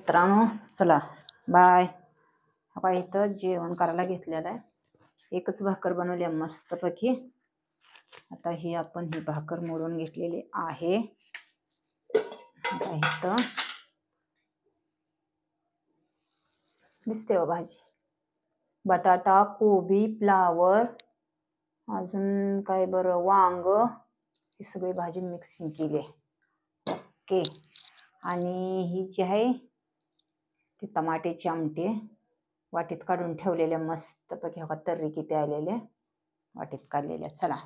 मित्रांनो चला बाय. आता इथं जेवण करायला घेतलेलं आहे. एकच भाकर बनवली आहे मस्तपैकी. आता ही आपण ही भाकर मोडून घेतलेली आहे. आता इथं दिसते हो भाजी, बटाटा, कोबी, फ्लावर, अजून काय बरं वांग, ही सगळी भाजी मिक्सिंग केली आहे. ओके. आणि ही जी आहे ती टमाट्याची आमटी वाटीत काढून ठेवलेल्या मस्तपैकी. हो तर्री किती आलेले वाटीत काढलेल्या. चला.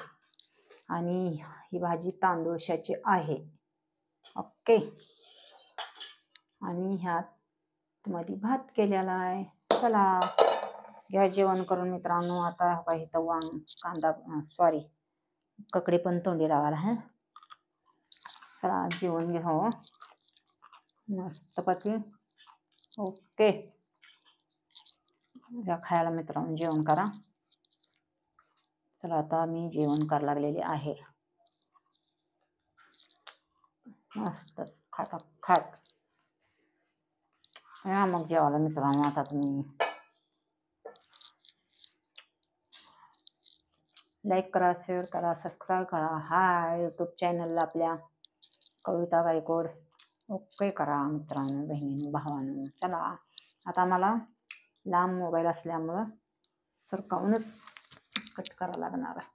आणि ही भाजी तांदूळशाची आहे. ओके. आणि ह्यात मध्ये भात केलेला आहे. चला घ्या जेवण करून मित्रांनो. आता काही तर वांग कांदा सॉरी ककडी पण तोंडी लावायला है. चला जेवण घ्या हो मस्तपैकी. ओके. घ्या खायला मित्रांनो, जेवण करा. चला आता मी जेवण करायला लागलेले आहे. मस्त खात खात या मग जेवायला मित्रांनो. आता तुम्ही लाईक करा, शेअर करा, सबस्क्राईब करा. हाय यूट्यूब चॅनलला आपल्या कविता गायकवाड ओके करा मित्रांनो, बहिणींनो, भावांनो. चला आता मला लांब मोबाईल असल्यामुळं सरकावूनच कट करावं लागणार आहे.